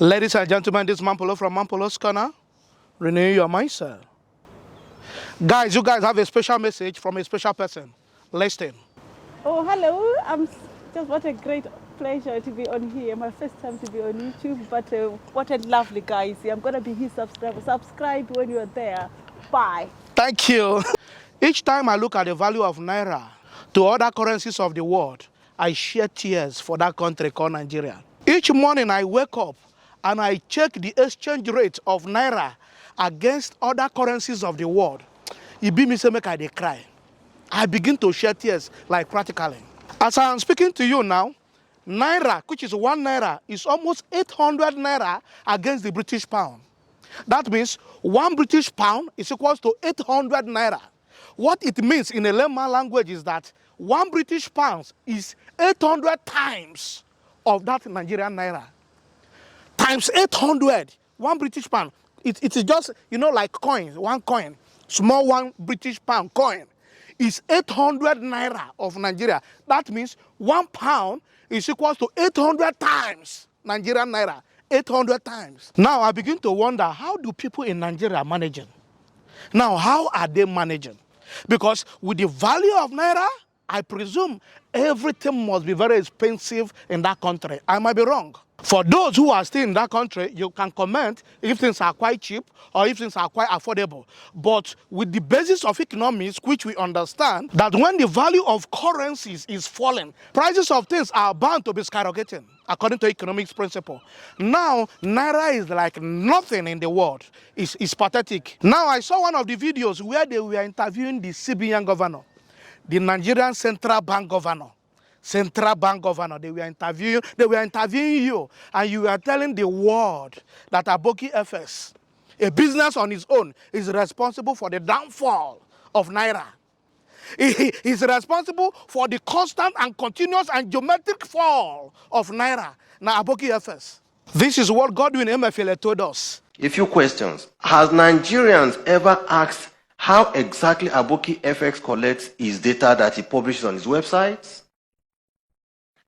Ladies and gentlemen, this is Mampolo from Mampolo's Corner. Renew your mindset. Guys, you guys have a special message from a special person. Listen. Oh, hello. Just what a great pleasure to be on here. My first time to be on YouTube, but what a lovely guys. I'm going to be his subscriber. Subscribe when you're there. Bye. Thank you. Each time I look at the value of Naira to other currencies of the world, I shed tears for that country called Nigeria. Each morning I wake up and I check the exchange rate of Naira against other currencies of the world. It be me say make I dey cry. I begin to shed tears like practically. As I am speaking to you now, Naira, which is 1 Naira, is almost 800 Naira against the British pound. That means 1 British pound is equals to 800 Naira. What it means in a layman language is that 1 British pound is 800 times of that Nigerian Naira. Times 800, 1 British pound. It is just, like coins, one coin, small 1 British pound coin is 800 Naira of Nigeria. That means 1 pound is equals to 800 times Nigerian Naira. 800 times. Now I begin to wonder, how do people in Nigeria managing? Now, how are they managing? Because with the value of Naira, I presume everything must be very expensive in that country. I might be wrong. For those who are still in that country, you can comment if things are quite cheap or if things are quite affordable. But with the basis of economics, which we understand, that when the value of currencies is falling, prices of things are bound to be skyrocketing, according to economics principle. Now, Naira is like nothing in the world. It's pathetic. Now, I saw one of the videos where they were interviewing the CBN governor, the Nigerian Central Bank governor. Central Bank governor, they were interviewing you, and you were telling the world that Aboki FS, a business on its own, is responsible for the downfall of Naira. He is responsible for the constant and continuous and geometric fall of Naira. Now, Aboki FS. This is what Godwin Emefiele told us. A few questions. Has Nigerians ever asked how exactly Aboki FX collects his data that he publishes on his websites?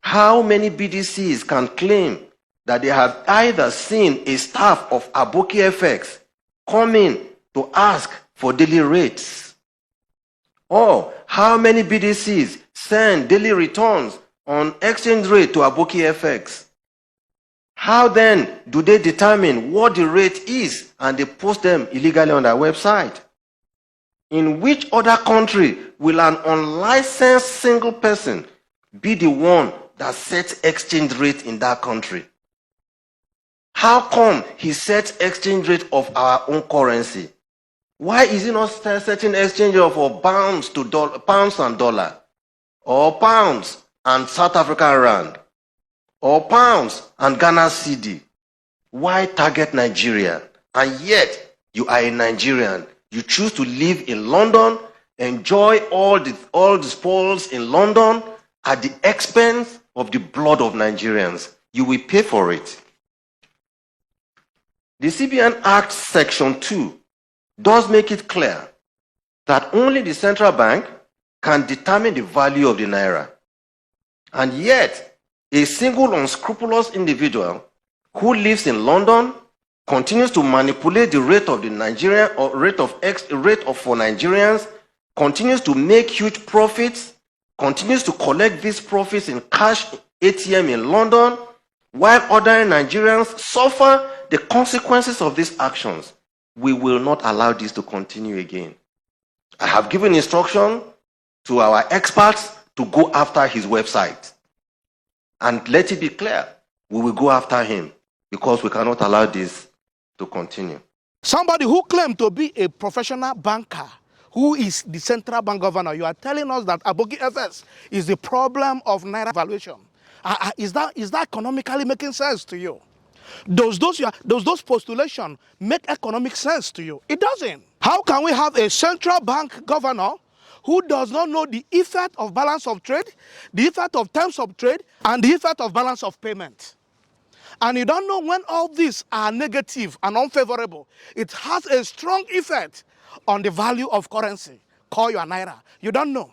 How many BDCs can claim that they have either seen a staff of Aboki FX come in to ask for daily rates? Or how many BDCs send daily returns on exchange rate to Aboki FX? How then do they determine what the rate is and they post them illegally on their website? In which other country will an unlicensed single person be the one that sets exchange rate in that country? How come he sets exchange rate of our own currency? Why is he not setting exchange rate for pounds and dollar, or pounds and South African rand, or pounds and Ghana cedi? Why target Nigeria? And yet you are a Nigerian. You choose to live in London, enjoy all the spoils in London at the expense of the blood of Nigerians. You will pay for it. The CBN Act Section 2 does make it clear that only the central bank can determine the value of the Naira. And yet, a single unscrupulous individual who lives in London continues to manipulate the rate of the Nigerian or rate of for Nigerians, continues to make huge profits, continues to collect these profits in cash ATM in London, while other Nigerians suffer the consequences of these actions. We will not allow this to continue again. I have given instruction to our experts to go after his website. And let it be clear, we will go after him because we cannot allow this to continue. Somebody who claimed to be a professional banker, who is the central bank governor, you are telling us that Aboki FS is the problem of Naira valuation. Is that economically making sense to you? Does those postulations make economic sense to you? It doesn't. How can we have a central bank governor who does not know the effect of balance of trade, the effect of terms of trade, and the effect of balance of payment? And you don't know when all these are negative and unfavorable. It has a strong effect on the value of currency. Call your Naira. You don't know.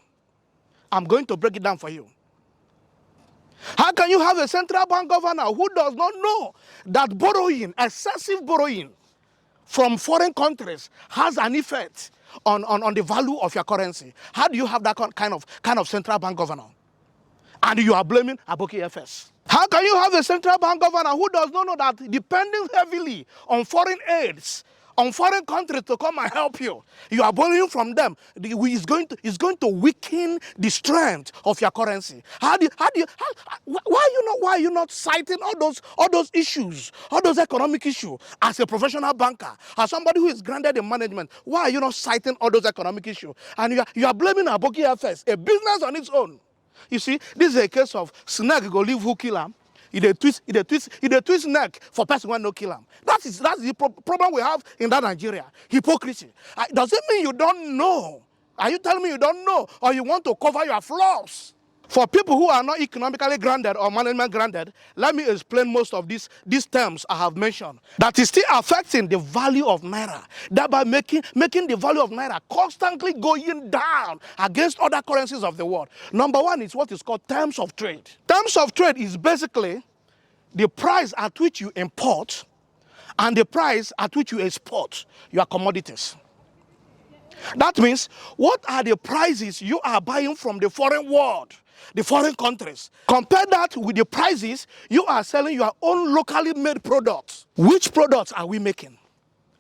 I'm going to break it down for you. How can you have a central bank governor who does not know that borrowing, excessive borrowing from foreign countries has an effect on the value of your currency? How do you have that kind of central bank governor? And you are blaming Aboki FS. How can you have a central bank governor who does not know that depending heavily on foreign aids, on foreign countries to come and help you, you are borrowing from them? It's going to weaken the strength of your currency. Why are you not citing all those issues, all those economic issues as a professional banker, as somebody who is grounded in management? Why are you not citing all those economic issues? And you are blaming Aboki FS, a business on its own. You see, this is a case of snake go leave who kill him. He twist neck for person who no kill him. That's the problem we have in that Nigeria. Hypocrisy. Does it mean you don't know? Are you telling me you don't know, or you want to cover your flaws? For people who are not economically grounded or management grounded, let me explain most of these terms I have mentioned that is still affecting the value of Naira, thereby making the value of Naira constantly going down against other currencies of the world. Number one is what is called terms of trade. Terms of trade is basically the price at which you import and the price at which you export your commodities. That means, what are the prices you are buying from the foreign world, the foreign countries? Compare that with the prices you are selling your own locally made products. Which products are we making?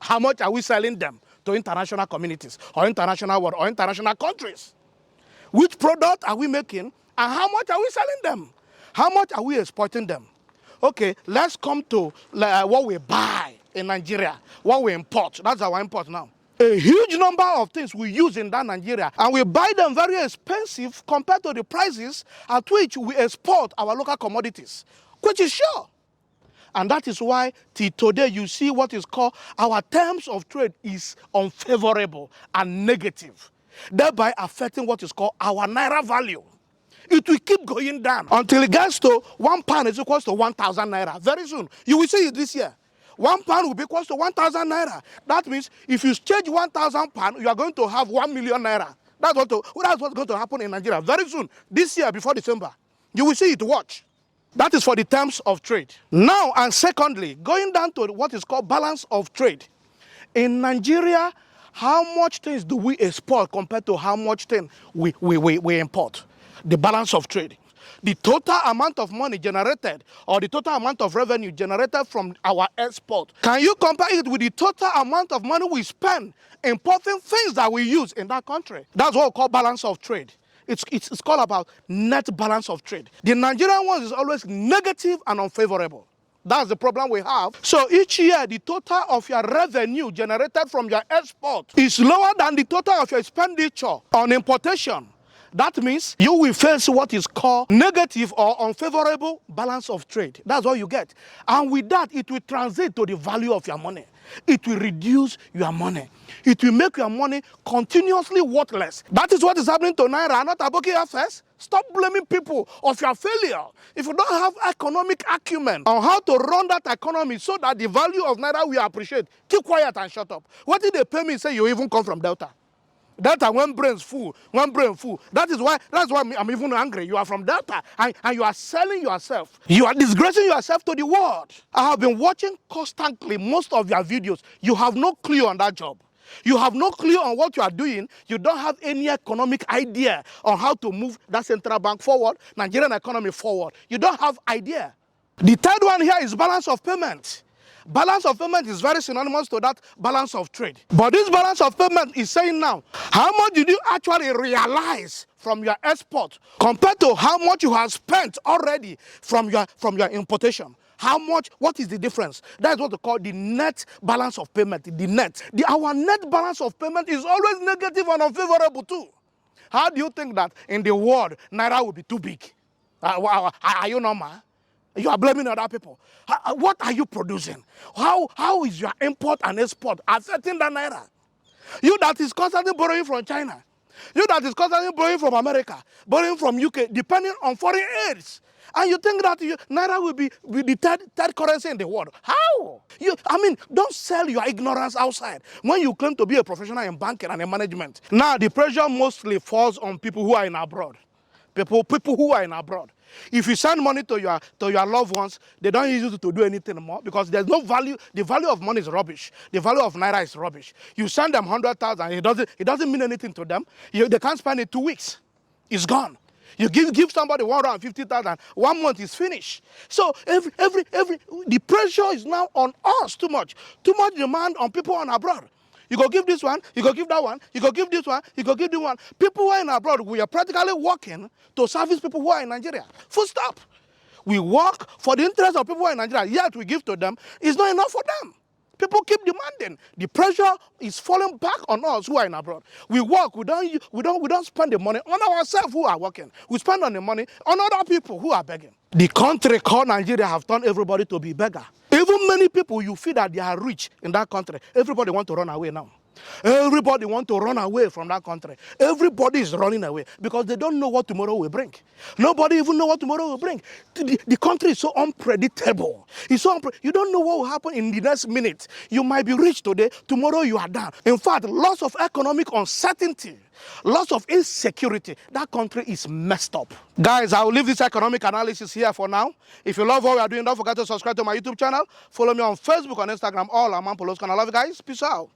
How much are we selling them to international communities or international world or international countries? Which product are we making and how much are we selling them? How much are we exporting them? Okay, let's come to what we buy in Nigeria, what we import. That's our import now. A huge number of things we use in that Nigeria, and we buy them very expensive compared to the prices at which we export our local commodities, which is sure. And that is why till today you see what is called our terms of trade is unfavorable and negative, thereby affecting what is called our Naira value. It will keep going down until it gets to 1 pound is equals to 1,000 Naira. Very soon, you will see it this year. 1 pound will be equals to 1,000 Naira. That means if you change 1,000 pounds, you are going to have 1 million Naira. That's what's going to happen in Nigeria very soon. This year, before December, you will see it. Watch. That is for the terms of trade. Now, and secondly, going down to what is called balance of trade. In Nigeria, how much things do we export compared to how much things we import? The balance of trade. The total amount of money generated or the total amount of revenue generated from our export. Can you compare it with the total amount of money we spend importing things that we use in that country? That's what we call balance of trade. It's called about net balance of trade. The Nigerian one is always negative and unfavorable. That's the problem we have. So each year, the total of your revenue generated from your export is lower than the total of your expenditure on importation. That means you will face what is called negative or unfavorable balance of trade. That's what you get. And with that, it will translate to the value of your money. It will reduce your money. It will make your money continuously worthless. That is what is happening to Naira, not Aboki FS. Stop blaming people of your failure. If you don't have economic acumen on how to run that economy so that the value of Naira will appreciate, keep quiet and shut up. What did they pay me say you even come from Delta? Delta, when brain full. That's why I'm even angry. You are from Delta and you are selling yourself. You are disgracing yourself to the world. I have been watching constantly most of your videos. You have no clue on that job. You have no clue on what you are doing. You don't have any economic idea on how to move that central bank forward, Nigerian economy forward. You don't have idea. The third one here is balance of payment. Balance of payment is very synonymous to that balance of trade. But this balance of payment is saying now, how much did you actually realize from your export compared to how much you have spent already from your importation? How much, what is the difference? That is what we call the net balance of payment, the net. Our net balance of payment is always negative and unfavorable too. How do you think that in the world, Naira will be too big? Are you normal? You are blaming other people. What are you producing? How is your import and export affecting the Naira? You that is constantly borrowing from China. You that is constantly borrowing from America, borrowing from UK, depending on foreign aids. And you think that Naira will be the third currency in the world. How? Don't sell your ignorance outside when you claim to be a professional in banking and in management. Now, the pressure mostly falls on people who are in abroad. People who are in abroad. If you send money to your loved ones, they don't use it to do anything more because there's no value. The value of money is rubbish. The value of naira is rubbish. You send them 100,000, it doesn't mean anything to them. They can't spend it 2 weeks. It's gone. You give somebody 150,000, 1 month is finished. So the pressure is now on us too much demand on people on abroad. You go give this one, you go give that one, you go give this one, you go give this one. People who are in abroad, we are practically working to service people who are in Nigeria. Full stop. We work for the interest of people who are in Nigeria, yet we give to them. It's not enough for them. People keep demanding. The pressure is falling back on us who are in abroad. We work, we don't spend the money on ourselves who are working. We spend on the money on other people who are begging. The country called Nigeria have turned everybody to be beggar. Even many people, you feel that they are rich in that country. Everybody want to run away now. Everybody want to run away from that country. Everybody is running away because they don't know what tomorrow will bring. Nobody even know what tomorrow will bring. The country is so unpredictable. You don't know what will happen in the next minute. You might be rich today, tomorrow you are down. In fact, lots of economic uncertainty, lots of insecurity. That country is messed up. Guys, I will leave this economic analysis here for now. If you love what we are doing, don't forget to subscribe to my YouTube channel. Follow me on Facebook and Instagram, all Aman Polos. I love you guys. Peace out.